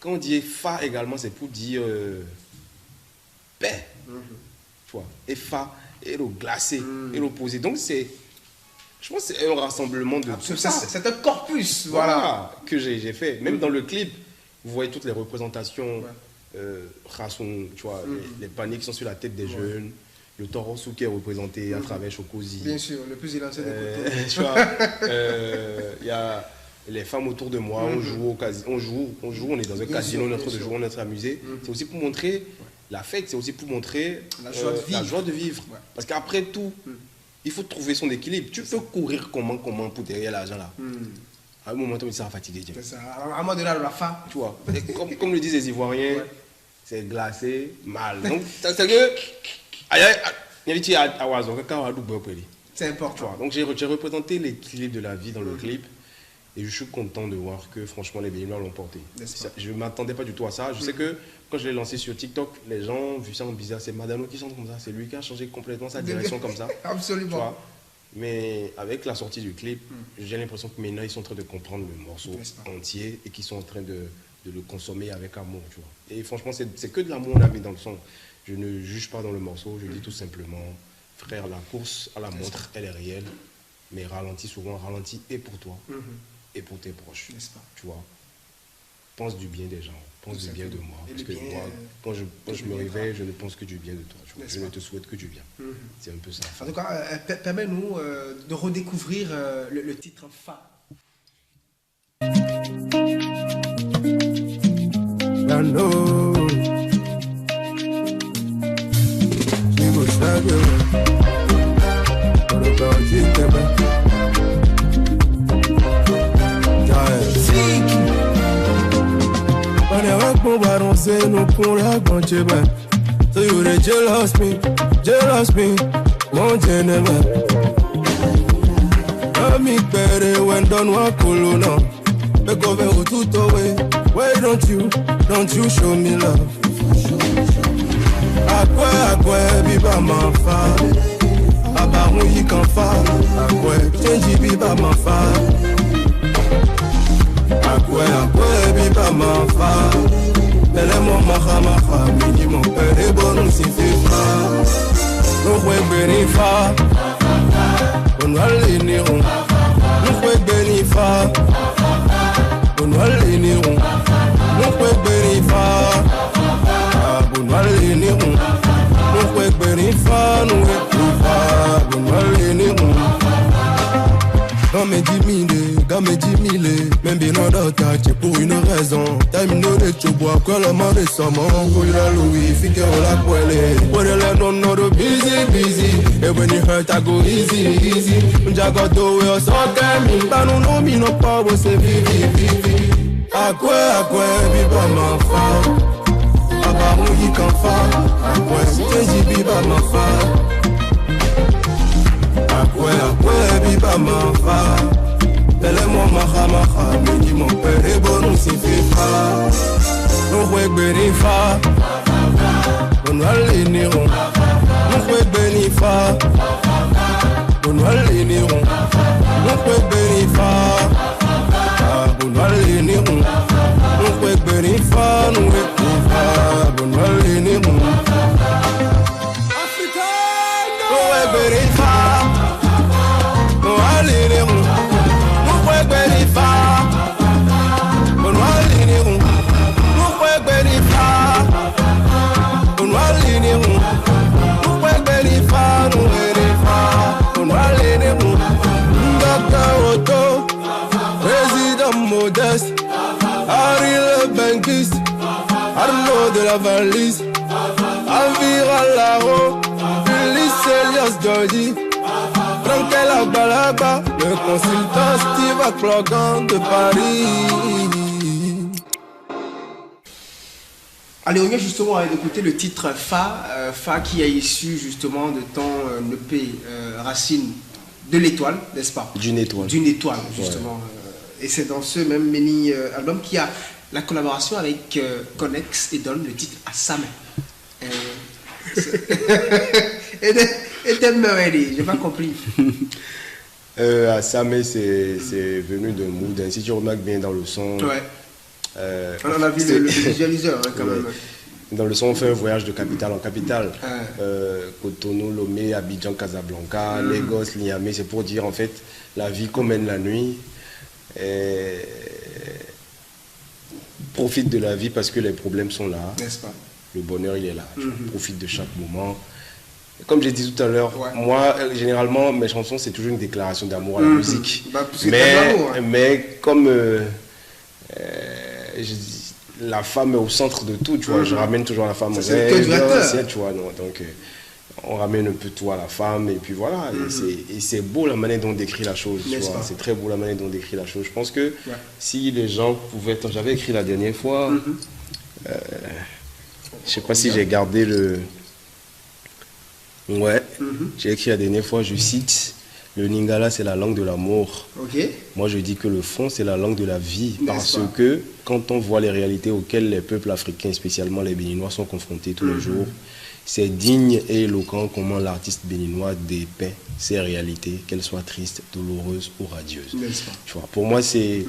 quand on dit Fa également, c'est pour dire paix. Tu vois, et Fa, et le glacé, et l'opposé. Donc je pense que c'est un rassemblement de tout ça. C'est un corpus, voilà. Que j'ai fait. Même dans le clip, vous voyez toutes les représentations. Tu vois, les paniers qui sont sur la tête des jeunes, le taureau qui est représenté à travers Chocosi. Bien sûr, le plus élancé des couteaux. Tu vois, il y a les femmes autour de moi, on joue, on est dans un casino, on est en train de jouer, on est en train de s'amuser. C'est aussi pour montrer la fête, c'est aussi pour montrer la joie de vivre. Parce qu'après tout, il faut trouver son équilibre. Tu peux courir comment pour derrière l'argent là. À un moment donné, ça va fatiguer. C'est ça. À un moment donné, la fin. Tu vois, comme le disent les Ivoiriens, c'est glacé, mal. Donc, c'est que. C'est important. Donc, j'ai représenté l'équilibre de la vie dans le clip. Et je suis content de voir que, franchement, les Béninois l'ont porté. Je ne m'attendais pas du tout à ça. Je sais que quand je l'ai lancé sur TikTok, les gens ont vu ça en bizarre. C'est Madano qui chante comme ça. C'est lui qui a changé complètement sa direction comme ça. Absolument. Tu vois. Mais avec la sortie du clip, j'ai l'impression que maintenant ils sont en train de comprendre le morceau entier et qu'ils sont en train de le consommer avec amour, tu vois. Et franchement, c'est que de l'amour on a mis dans le son. Je ne juge pas dans le morceau, je dis tout simplement, frère, la course à la montre, elle est réelle, mais ralentis souvent, ralentis et pour toi et pour tes proches, tu vois. Pense du bien des gens, pense du bien de moi. Parce que moi, quand je me réveille, je ne pense que du bien de toi. Tu vois. Je ne te souhaite que du bien. C'est un peu ça. En tout cas, permets-nous de redécouvrir le titre Fa. So you dey jealous me, won't you never? Ami pere when done wa kolona, make over ututo way. Why don't you show me love? Akwe biba ma fa, abarun yi kan fa. Akwe change biba ma fa. Akwe biba ma fa. Telemo maha, midi mon père est bon, si fait fa. Nous pouvons bénir fa. On va l'énir. Nous pouvons bénir fa. On va l'énir. Nous pouvons bénir fa. On va l'énir. Nous pouvons bénir fa. Nous pouvons fa. On va l'énir. Dans mes 10 000, même bien en d'attaque pour une raison. Time no de chobois, quoi la main récemment. Couleur Louis, figure la poêlée. Pour les non no busy. And when you hurt, I go easy. Jago do we so game. Banu no mi no power, c'est vivi. Akwe, biba ma fa. Abaru yi kan fa. Akwe, change biba ma fa. Akwe, biba ma fa. Tell-moi maha, me dit mon père est bon, si fait fa. Nous pouvons bénir fa. On va l'énir. Nous pouvons bénir fa. On va l'énir. Nous pouvons bénir fa. On va l'énir. Nous pouvons bénir fa. Nous pouvons bénir fa. On va l'énir. la valise. Avira Laro, Ulysse Elias Jordi. Franquella Balaba, le consultant Steve Aklogan de Paris. Allez, on vient justement d'écouter le titre Fa, Fa qui est issu justement de ton EP Racine de l'étoile, n'est-ce pas? D'une étoile. D'une étoile, justement. Et c'est dans ce même mini-album qu'il y a la collaboration avec Connex et donne le titre à sa main. Et Demerely, j'ai pas compris. À Samé, c'est venu de mood. Si tu remarques bien dans le son. Ouais. On a vu le visualiseur quand même. Dans le son, on fait un voyage de capitale en capitale. Cotonou, Lomé, Abidjan, Casablanca, Lagos, Niamey. C'est pour dire en fait la vie qu'on mène la nuit. Profite de la vie parce que les problèmes sont là. N'est-ce pas? Le bonheur, il est là. Tu profites de chaque moment. Comme j'ai dit tout à l'heure, moi, généralement, mes chansons, c'est toujours une déclaration d'amour à la musique. Bah, mais comme je dis, la femme est au centre de tout, tu vois, je ramène toujours la femme au rêve, tu vois, non, donc on ramène un peu tout à la femme, et puis voilà, et c'est beau la manière dont on décrit la chose, tu vois, c'est très beau la manière dont on décrit la chose. Je pense que si les gens pouvaient, j'avais écrit la dernière fois, je sais pas si j'ai gardé le... Ouais, j'ai écrit la dernière fois, je cite, le Lingala c'est la langue de l'amour. Moi je dis que le fond c'est la langue de la vie, parce que quand on voit les réalités auxquelles les peuples africains, spécialement les Béninois, sont confrontés tous les jours, c'est digne et éloquent comment l'artiste béninois dépeint ces réalités, qu'elles soient tristes, douloureuses ou radieuses. Tu vois, pour moi c'est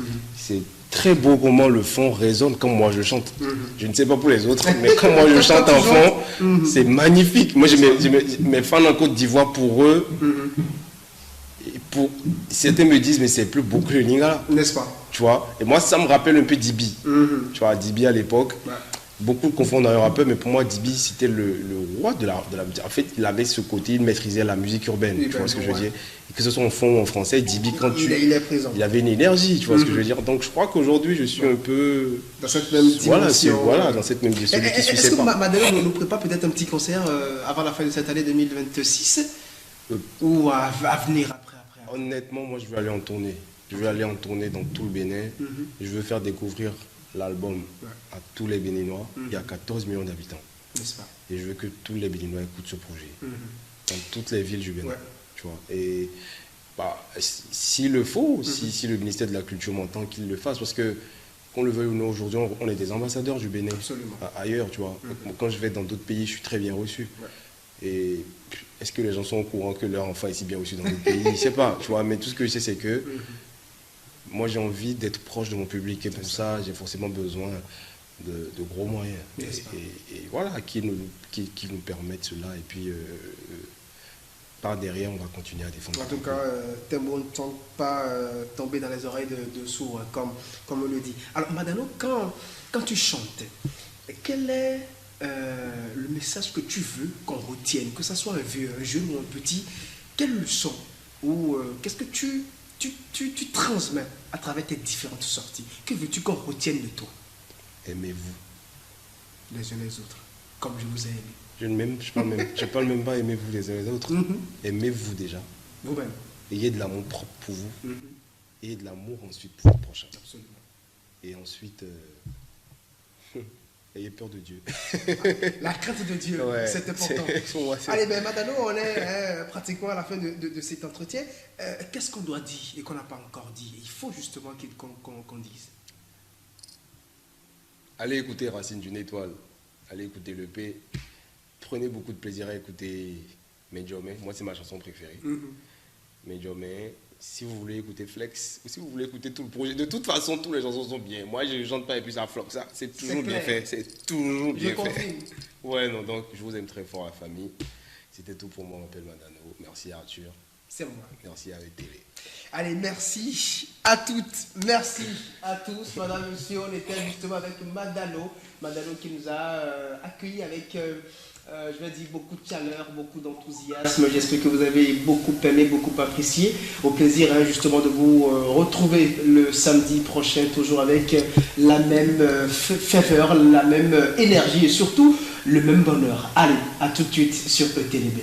très beau comment le fond résonne comme moi je chante. Je ne sais pas pour les autres, mais quand moi je chante en fond, c'est magnifique. Moi, mes fans en Côte d'Ivoire, pour eux, certains me disent, mais c'est plus beau que le Lingala. N'est-ce pas? Tu vois, et moi, ça me rappelle un peu Dibi. Tu vois, Dibi à l'époque, beaucoup confondent un rappeur, mais pour moi, Dibi, c'était le roi de la musique. En fait, il avait ce côté, il maîtrisait la musique urbaine. Tu vois ce que je veux dire? Et que ce soit en fond ou en français, Dibi, quand il est présent. Il avait une énergie, tu vois ce que je veux dire? Donc, je crois qu'aujourd'hui, je suis un peu... Dans cette même dimension. Voilà, dans cette même dimension. Est-ce que Madeleine nous prépare peut-être un petit concert avant la fin de cette année 2026 ou à venir après? Honnêtement, moi, je veux aller en tournée. Je veux aller en tournée dans tout le Bénin. Je veux faire découvrir l'album à tous les Béninois. Il y a 14 millions d'habitants. N'est-ce pas? Et je veux que tous les Béninois écoutent ce projet. Dans toutes les villes du Bénin. Tu vois. Et s'il le faut, si le ministère de la Culture m'entend, qu'il le fasse. Parce que, qu'on le veuille ou non, aujourd'hui, on est des ambassadeurs du Bénin. Ailleurs, tu vois. Quand je vais dans d'autres pays, je suis très bien reçu. Et est-ce que les gens sont au courant que leur enfant est si bien reçu dans d'autres pays? Je ne sais pas, tu vois. Mais tout ce que je sais, c'est que moi, j'ai envie d'être proche de mon public. Et pour ça, j'ai forcément besoin de gros moyens. Et voilà, qui nous permettent cela. Et puis, par derrière, on va continuer à défendre. En tout cas, tes mots ne sont pas tombés dans les oreilles de sourds, comme on le dit. Alors, Madano, quand tu chantes, quel est le message que tu veux qu'on retienne, que ce soit un vieux, un jeune ou un petit? Quelle leçon ou qu'est-ce que tu transmets à travers tes différentes sorties? Que veux-tu qu'on retienne de toi? Aimez-vous les uns les autres, comme je vous ai aimé. Je parle même pas aimez-vous les uns les autres. Aimez-vous déjà. Vous-même. Ayez de l'amour propre pour vous. Ayez de l'amour ensuite pour le prochain. Absolument. Et ensuite, ayez peur de Dieu. La crainte de Dieu, c'est important. Allez, ben Madano, on est pratiquement à la fin de cet entretien. Qu'est-ce qu'on doit dire et qu'on n'a pas encore dit? Il faut justement qu'on dise. Allez écouter Racine d'une étoile. Allez écouter l'EP. Prenez beaucoup de plaisir à écouter Medjomé. Moi, c'est ma chanson préférée. Medjomé. Si vous voulez écouter Flex, ou si vous voulez écouter tout le projet, de toute façon, tous les chansons sont bien. Moi, je ne chante pas et puis ça floque. Ça, c'est toujours bien fait. C'est toujours bien fait. Ouais, non, donc je vous aime très fort, la famille. C'était tout pour moi. On m'appelle Madano. Merci Arthur. C'est moi. Merci à télé. Allez, merci à toutes, merci à tous. Madame, monsieur, on était justement avec Madano. Madano qui nous a accueillis avec Je vais dire beaucoup de chaleur, beaucoup d'enthousiasme. J'espère que vous avez beaucoup aimé, beaucoup apprécié. Au plaisir justement de vous retrouver le samedi prochain, toujours avec la même ferveur, la même énergie et surtout le même bonheur. Allez, à tout de suite sur ETLB.